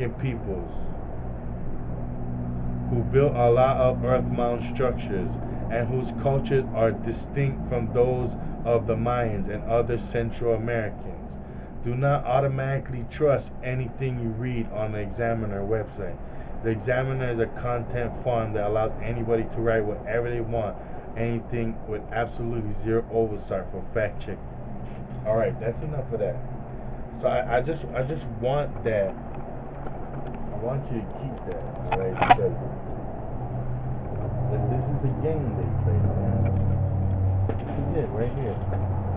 American peoples who built a lot of earth mound structures and whose cultures are distinct from those of the Mayans and other Central Americans. Do not automatically trust anything you read on the Examiner website. The Examiner is a content farm that allows anybody to write whatever they want, anything with absolutely zero oversight for fact checking. All right, that's enough of that. So I just want that. I want you to keep that, all right? Because this is the game they play, man. This is it right here.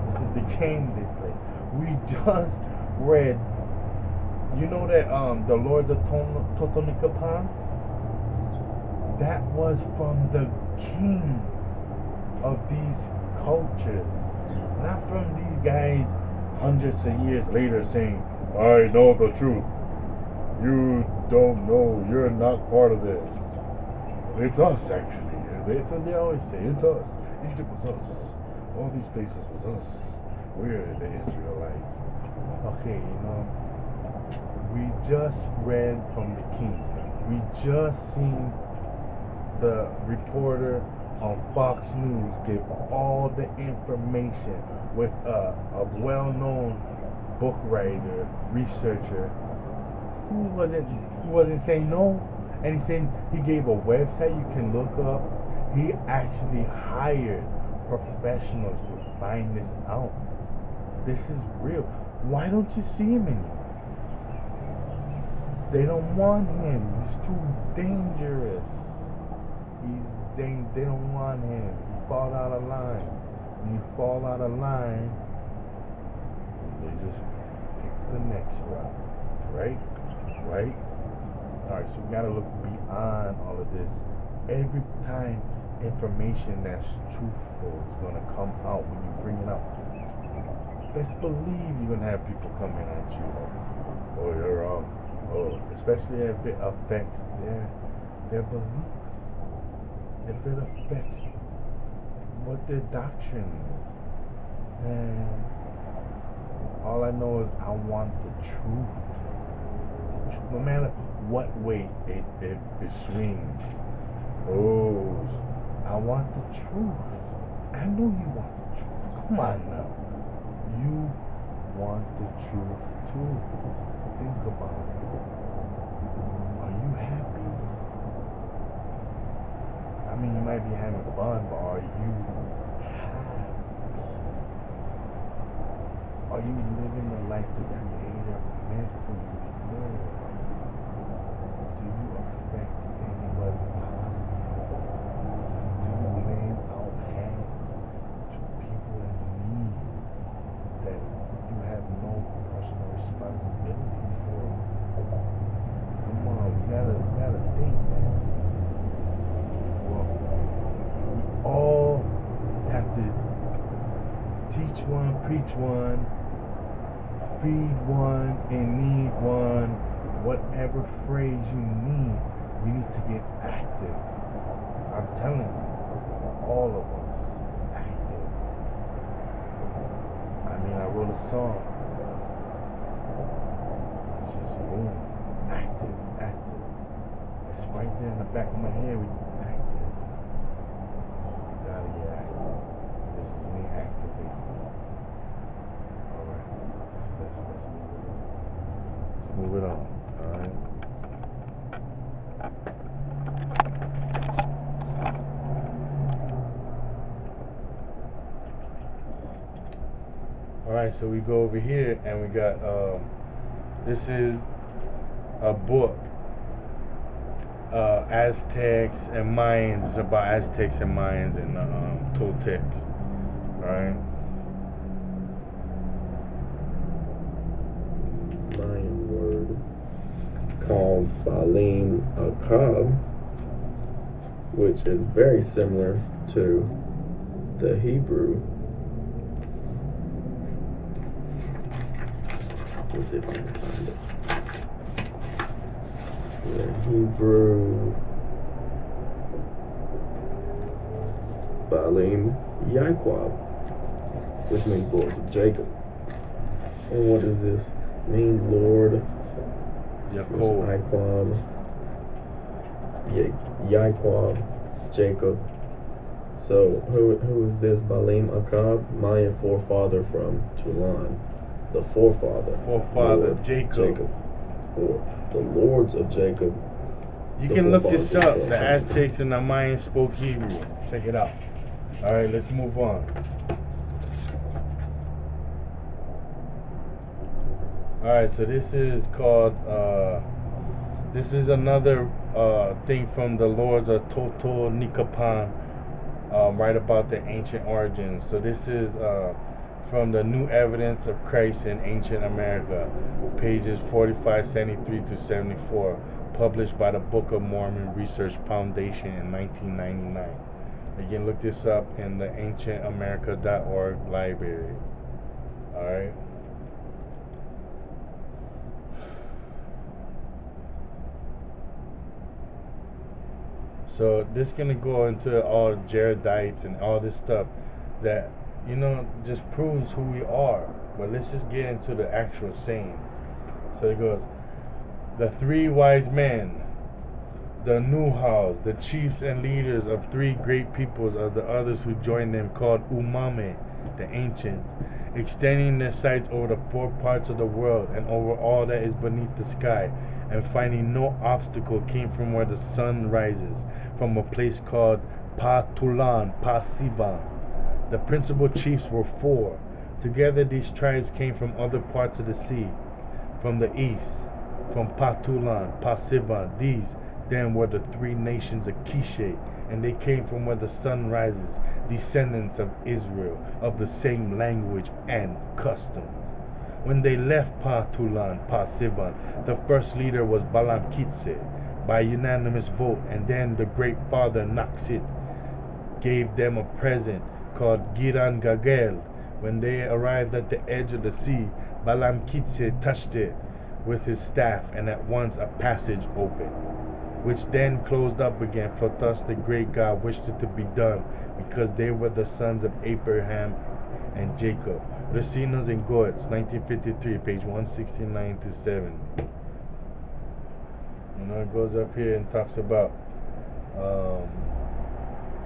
This is the game they play. We just read. You know that the Lords of Totonicapán? That was from the kings of these cultures, not from these guys hundreds of years later saying, I know the truth. You don't know. You're not part of this. It's us, actually. That's what they always say. It's us. Egypt was us. All these places was us. We're the Israelites. Okay, you know, we just read from the kings. We just seen the reporter on Fox News give all the information with a well-known book writer, researcher, who wasn't saying no, and he gave a website you can look up. He actually hired professionals to find this out. This is real. Why don't you see him anymore? They don't want him. He's too dangerous. They don't want him. He fall out of line. When you fall out of line, they just pick the next route. Right? Right? Alright, so we gotta look beyond all of this. Every time information that's truthful is gonna come out when you bring it up, best believe you're gonna have people coming at you like, oh, you're wrong. Oh, especially if it affects their beliefs. If it affects what their doctrine is. And all I know is I want the truth. No matter what way it swings. Oh, I want the truth. I know you want the truth. Come on now. You want the truth too. Think about it. Are you happy? I mean, you might be having fun, but are you happy? Are you living the life the Creator meant for you to live? Do you affect anybody positively? Do you lend out hands to people in need that you have no personal responsibility for? Come on, we gotta think, man. Well, we all have to teach one, preach one, feed one, and need one. Whatever phrase you need, we need to get active. I'm telling you, all of us, active. I mean, I wrote a song. It's just boom, active. It's right there in the back of my head. We active. You gotta get active. This is me activating. All right, let's move it on. Alright. Alright, so we go over here and we got this is a book. Aztecs and Mayans. It's about Aztecs and Mayans and Toltecs. Alright. Mayan word called Balim Akab, which is very similar to the Hebrew. Let's see if I can find it. The Hebrew Balim Yaquab, which means Lords of Jacob. And what does this mean? Lord Jacob. Yaquab, Jacob. So who is this? Balaam Akkad, Mayan forefather from Tulan. The forefather. Forefather Jacob. Or the lords of Jacob. You can look this up. The Aztecs and the Mayans spoke Hebrew. Check it out. Alright, let's move on. Alright, so this is called, this is another thing from the Lords of Toto Nikapan, right about the ancient origins. So this is from the New Evidence of Christ in Ancient America, pages 4573 to 74, published by the Book of Mormon Research Foundation in 1999. Again, look this up in the ancientamerica.org library. Alright. So this is going to go into all Jaredites and all this stuff that, you know, just proves who we are. But let's just get into the actual sayings. So it goes, the three wise men, the Nuhals, the chiefs and leaders of three great peoples are the others who joined them, called Umame, the ancients, extending their sights over the four parts of the world and over all that is beneath the sky, and finding no obstacle, came from where the sun rises, from a place called Patulan, Pasivan. The principal chiefs were four. Together these tribes came from other parts of the sea, from the east, from Patulan, Pasivan. These then were the three nations of Kishe, and they came from where the sun rises, descendants of Israel, of the same language and customs. When they left Patulan, Pasivan, the first leader was Balam Kitse, by unanimous vote, and then the great father Naksit gave them a present called Giran Gagel. When they arrived at the edge of the sea, Balam Kitse touched it with his staff, and at once a passage opened, which then closed up again, for thus the great God wished it to be done, because they were the sons of Abraham and Jacob. Racinos and Goetz, 1953, page 169 to 70. You know, it goes up here and talks about,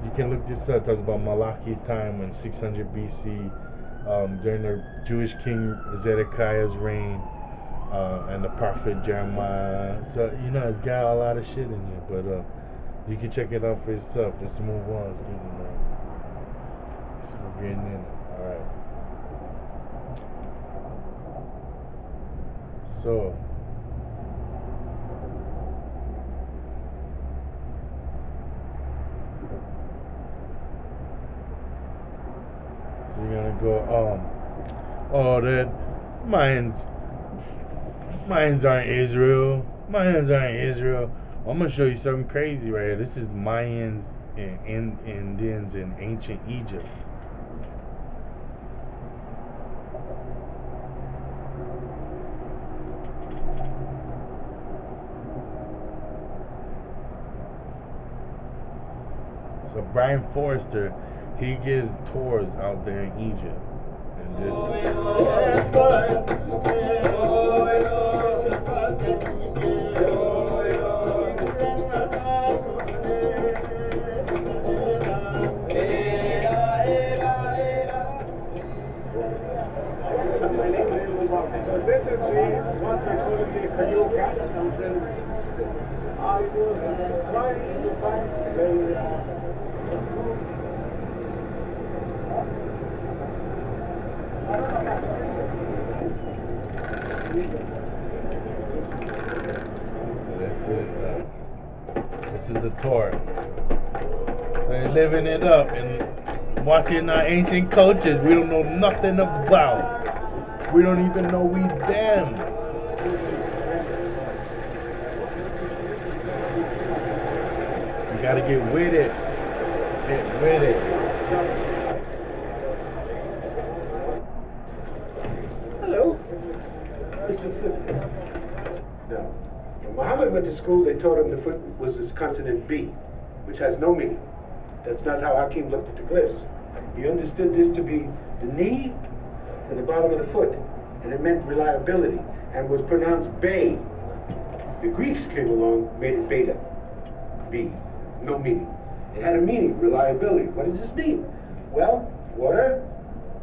you can look this up, it talks about Malachi's time in 600 BC, during the Jewish king Zedekiah's reign, and the prophet Jeremiah. So, you know, it's got a lot of shit in here, but you can check it out for yourself. Let's move on. We're getting in it. Alright. So you're gonna go, oh, that Mayans aren't Israel. Mayans aren't Israel. I'm gonna show you something crazy right here. This is Mayans and Indians in ancient Egypt. So Brian Forrester, he gives tours out there in Egypt. So this is the one that goes to the Kayuka. I was trying to find this is the tour. They're living it up and watching our ancient cultures we don't know nothing about. We don't even know we them. You gotta get with it. Get with it. Hello. Mr. Foot. Now, when Muhammad went to school, they taught him the foot was this consonant B, which has no meaning. That's not how Hakim looked at the glyphs. He understood this to be the knee to the bottom of the foot, and it meant reliability, and was pronounced Bay. The Greeks came along, made it beta, B, no meaning. It had a meaning, reliability. What does this mean? Well, water,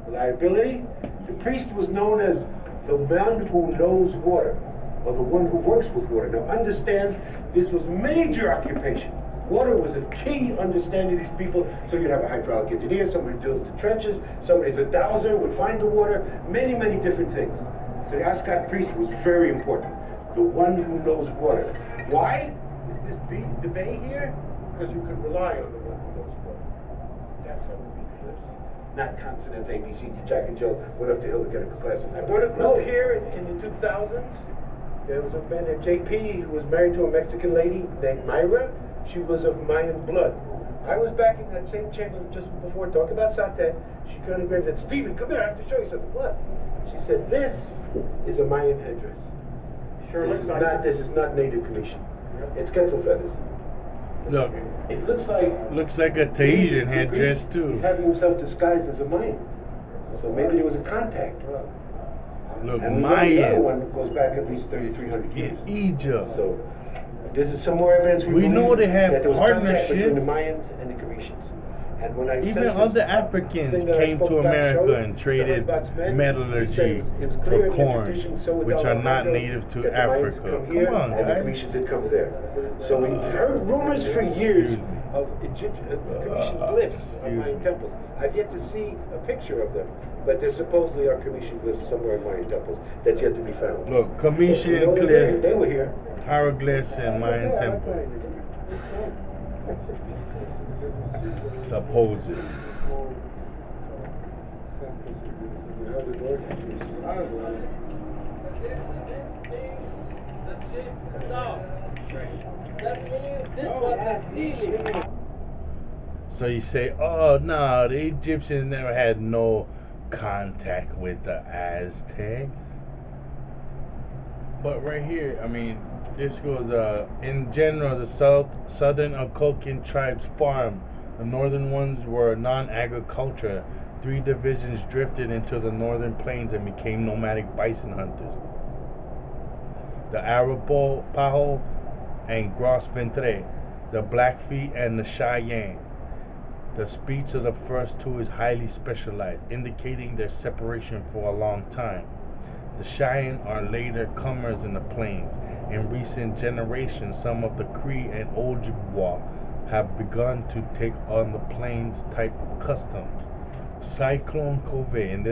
reliability. The priest was known as the man who knows water, or the one who works with water. Now understand, this was major occupation. Water was a key understanding these people. So you'd have a hydraulic engineer, somebody who builds the trenches, somebody's a dowser, would find the water, many, many different things. So the Ascot priest was very important. The one who knows water. Why is this the bay here? Because you can rely on the one who knows water. That's how we read clips. Not consonants, A, B, C, D, Jack and Jill went up the hill to get a class of that. I brought a note here in the 2000s. There was a man named JP who was married to a Mexican lady named Myra. She was of Mayan blood. I was back in that same chamber just before talking about Sate. She got a grave and said, Stephen, come here, I have to show you something. What? She said, this is a Mayan headdress. Sure, this is not native Commission. It's quetzal feathers. Look. It looks like a Tahitian headdress too. He's having himself disguised as a Mayan. So maybe there was a contact. Look, and Mayan. The other one goes back at least 3,300 years. In Egypt. So this is some more evidence we know they have that there was contact partnerships between the Mayans and the Grecians. And when I even other Africans came to America and traded metallurgy for corn, which are not native to Africa. Come on, and guys. the Grecians had come there. So we've heard rumors for years of Egyptian Commission glyphs on Mayan temples. I've yet to see a picture of them, but there supposedly are Commission glyphs somewhere in Mayan temples that's yet to be found. Look, Commission glyphs, they were here. hieroglyphs in Mayan temples. Supposedly. That means this was the ceiling. So you say, oh no, the Egyptians never had no contact with the Aztecs. But right here, I mean, this goes, in general, the southern Algonquian tribes farmed. The northern ones were non-agriculture. 3 divisions drifted into the northern plains and became nomadic bison hunters. The Arapaho and Gros Ventre, the Blackfeet and the Cheyenne. The speech of the first 2 is highly specialized, indicating their separation for a long time. The Cheyenne are later comers in the plains. In recent generations, some of the Cree and Ojibwa have begun to take on the plains type customs. Cyclone Cove, in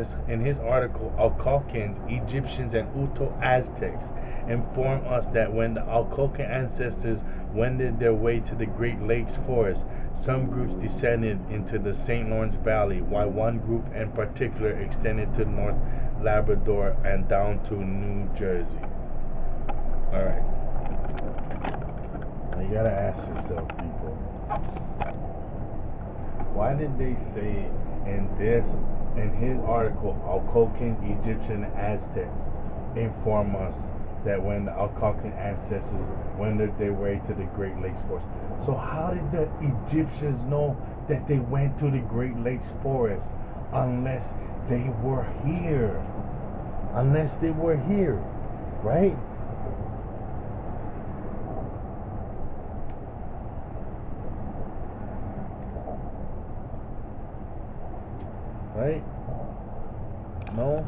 his article, Algonquins, Egyptians, and Uto Aztecs inform us that when the Algonquin ancestors wended their way to the Great Lakes forest, some groups descended into the St. Lawrence Valley, while one group in particular extended to North Labrador and down to New Jersey. Alright. You gotta ask yourself, people, why did they say in his article, Algonquin, Egyptian, and Aztecs inform us that when the Algonquin ancestors wended their way to the Great Lakes forest? So how did the Egyptians know that they went to the Great Lakes forest unless they were here? Unless they were here, right? Right? No?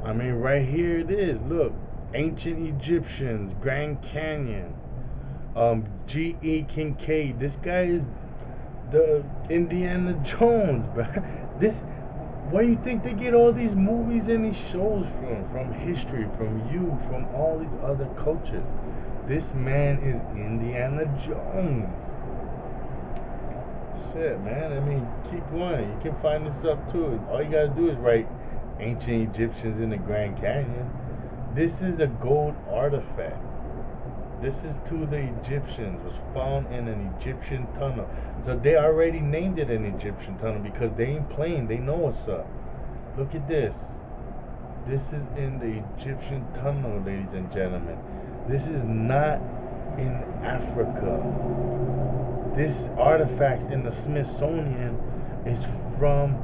I mean, right here it is. Look. Ancient Egyptians, Grand Canyon, G.E. Kincaid. This guy is the Indiana Jones, bro. Where do you think they get all these movies and these shows from? From history, from you, from all these other cultures. This man is Indiana Jones. Shit, man. I mean, keep going. You can find this up too. All you gotta do is write ancient Egyptians in the Grand Canyon. This is a gold artifact. This is to the Egyptians. Was found in an Egyptian tunnel. So they already named it an Egyptian tunnel because they ain't playing. They know what's up. Look at this. This is in the Egyptian tunnel, ladies and gentlemen. This is not in Africa. This artifact in the Smithsonian is from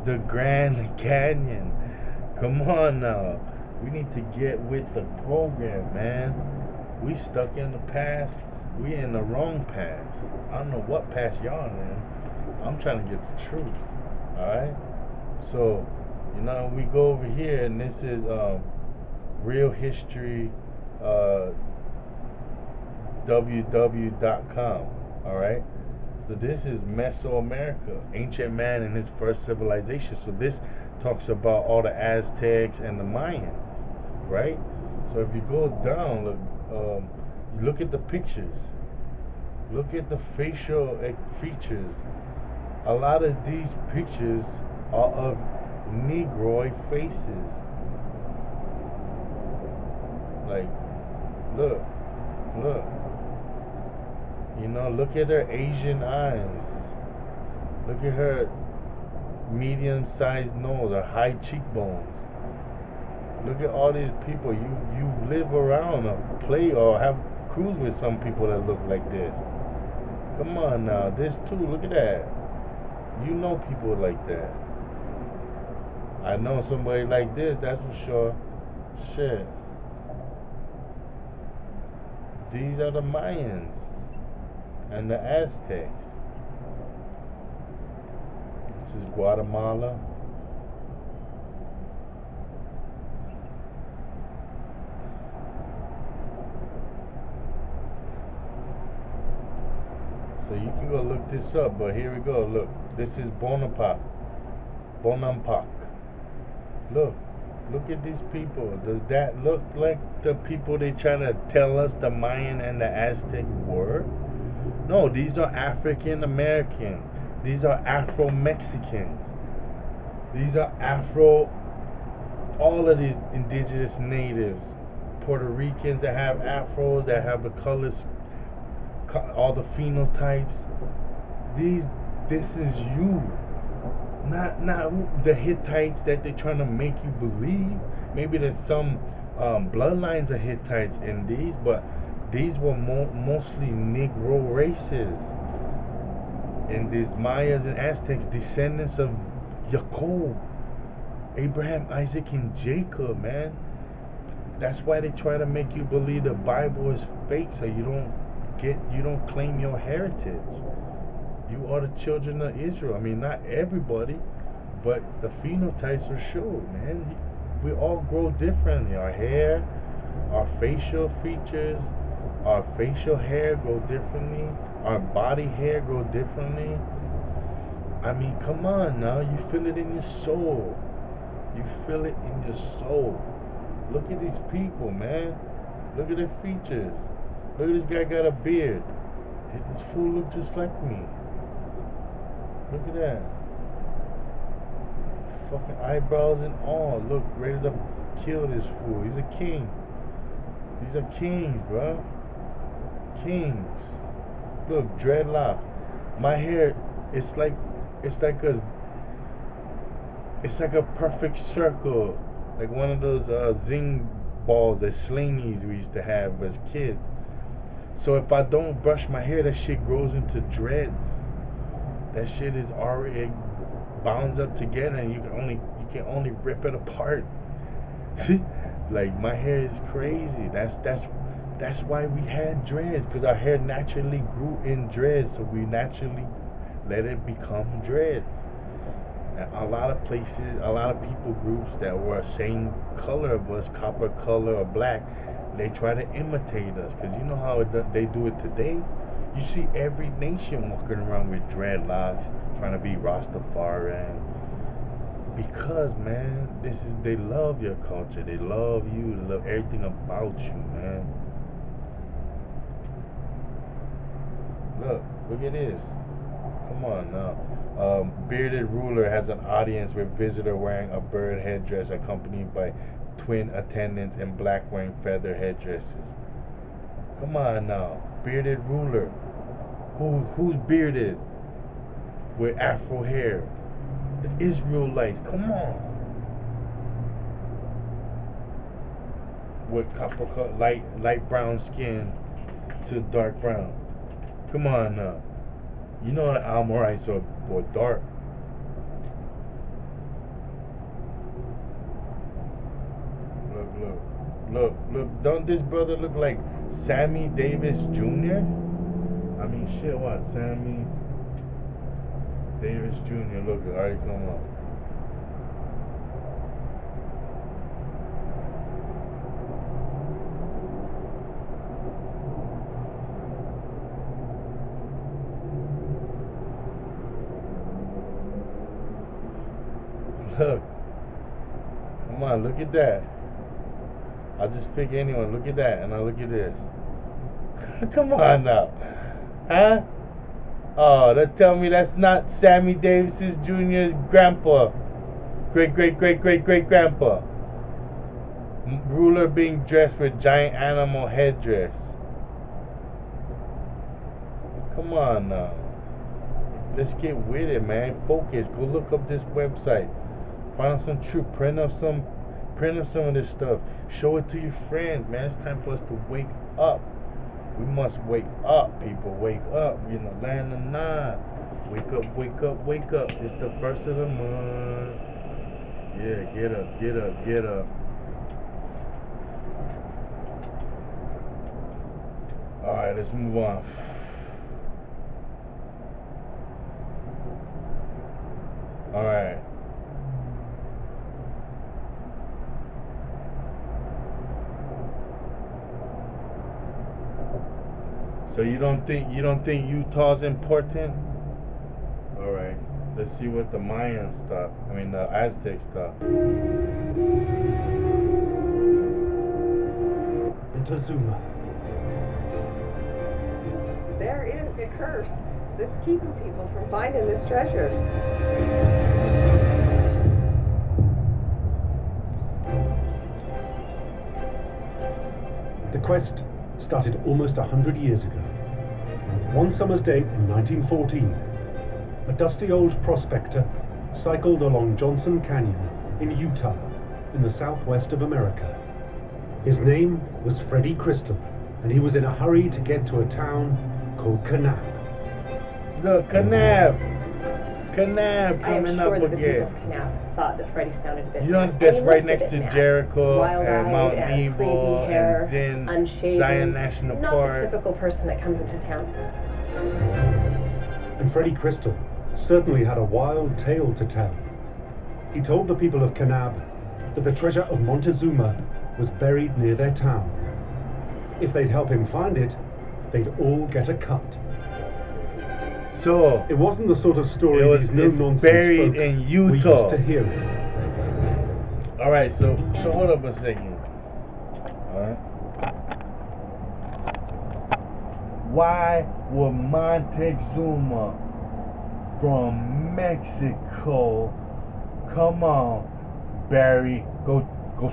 the Grand Canyon. Come on now. We need to get with the program, man. We stuck in the past. We in the wrong past. I don't know what past y'all in. I'm trying to get the truth. Alright? So, you know, we go over here, and this is real history www.com. Alright? So this is Mesoamerica, ancient man and his first civilization. So this talks about all the Aztecs and the Mayans, right? So if you go down, look at the pictures. Look at the facial features. A lot of these pictures are of Negroid faces. Like, look. You know, look at her Asian eyes. Look at her medium-sized nose, her high cheekbones. Look at all these people. You live around or play or have cruise with some people that look like this. Come on now, this too. Look at that. You know people like that. I know somebody like this. That's for sure. Shit. These are the Mayans and the Aztecs. This is Guatemala. So you can go look this up, but here we go. Look, this is Bonaparte. Look at these people. Does that look like the people they try to tell us the Mayan and the Aztec were? No, these are African American. These are Afro Mexicans. These are all of these indigenous natives. Puerto Ricans that have afros, that have the colors, all the phenotypes. This is you. Not the Hittites that they're trying to make you believe. Maybe there's some bloodlines of Hittites in these, but these were mostly Negro races. And these Mayas and Aztecs, descendants of Jacob, Abraham, Isaac, and Jacob, man. That's why they try to make you believe the Bible is fake, so you don't claim your heritage. You are the children of Israel. I mean, not everybody, but the phenotypes are sure, man. We all grow differently. Our hair, our facial features, our facial hair grow differently. Our body hair grow differently. I mean, come on now. You feel it in your soul. You feel it in your soul. Look at these people, man. Look at their features. Look at this guy got a beard. This fool look just like me. Look at that. Fucking eyebrows and all. Look, ready to kill this fool. He's a king. These are kings, bro. Kings. Look, dreadlock. My hair, it's like a perfect circle. Like one of those zing balls, that slingies we used to have as kids. So if I don't brush my hair, that shit grows into dreads. That shit is already bounds up together, and you can only rip it apart. Like, my hair is crazy. That's why we had dreads, because our hair naturally grew in dreads, so we naturally let it become dreads. And a lot of places, a lot of people groups that were same color of us, copper color or black, they try to imitate us, because you know how they do it today. You see every nation walking around with dreadlocks, trying to be Rastafarian. Because, man, they love your culture. They love you. They love everything about you, man. Look at this. Come on now. Bearded ruler has an audience with visitor wearing a bird headdress accompanied by twin attendants in black wearing feather headdresses. Come on now. Bearded ruler. Who's bearded with afro hair? The Israelites. Come on. With copper color, light brown skin to dark brown. Come on now. You know the Amorites are dark. look. Don't this brother look like Sammy Davis Jr.? I mean, shit, what? Sammy Davis Jr. Look, it already come up. Look. Come on, look at that. I'll just pick anyone. Look at that, and I'll look at this. Come on now. Huh? Oh, they tell me that's not Sammy Davis Jr.'s grandpa. Great-great-great-great-great-grandpa. Ruler being dressed with giant animal headdress. Come on now. Let's get with it, man. Focus. Go look up this website. Find some truth. Print up some of this stuff. Show it to your friends, man. It's time for us to wake up. We must wake up, people. Wake up. We're in the land of Nod. Wake up, wake up, wake up. It's the first of the month. Yeah, get up, get up, get up. Alright, let's move on. Alright. So you don't think Utah's important? All right, let's see what the Mayans thought. I mean the Aztecs thought. Montezuma. There is a curse that's keeping people from finding this treasure. The quest started almost 100 years ago. One summer's day in 1914, a dusty old prospector cycled along Johnson Canyon in Utah, in the southwest of America. His name was Freddie Crystal, and he was in a hurry to get to a town called Kanab. Look, Kanab coming up The people again. of Kanab thought that Freddie sounded a bit You know mad. that's And he right looked a next to bit mad. Jericho Wild-eyed and Mount and Nebo crazy hair, and Zion unshaven, National not Park. the typical person that comes into town. And Freddie Crystal certainly had a wild tale to tell. He told the people of Kanab that the treasure of Montezuma was buried near their town. If they'd help him find it, they'd all get a cut. So It wasn't the sort of story it's these no-nonsense buried folk in we Utah. used to hear. All right, so hold up a second. All right. Why would Montezuma from Mexico, come on, Barry, go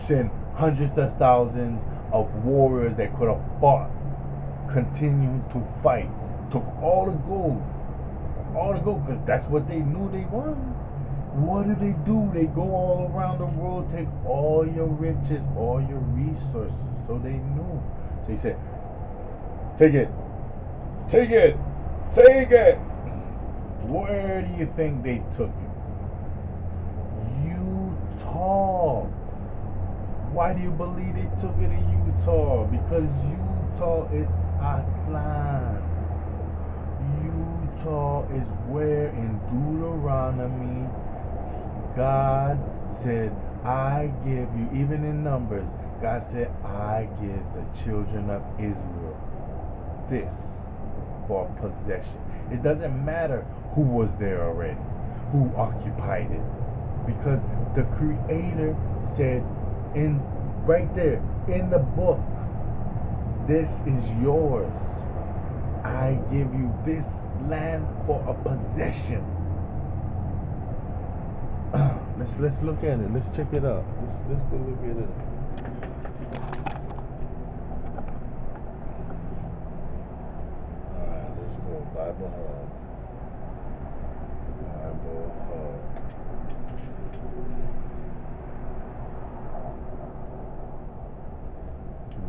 send hundreds of thousands of warriors that could have fought, continuing to fight, took all the gold, because that's what they knew they wanted. What do? They go all around the world, take all your riches, all your resources. So they knew. So he said, take it. Where do you think they took it? Utah. Why do you believe they took it in Utah? Because Utah is Aslan. Utah is where in Deuteronomy God said, I give you, even in Numbers, God said, I give the children of Israel this for possession. It doesn't matter who was there already, who occupied it, because the Creator said right there in the book, this is yours. I give you this land for a possession. Let's look at it. Let's check it out. Let's go look at it. Alright, let's go. Bible Hub.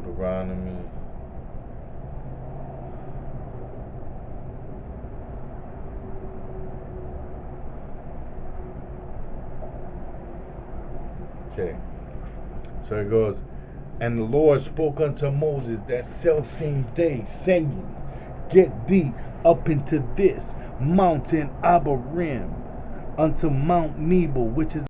Deuteronomy. Okay, so it goes, And the Lord spoke unto Moses that selfsame day, saying, Get thee up into this mountain Abarim, unto Mount Nebo, which is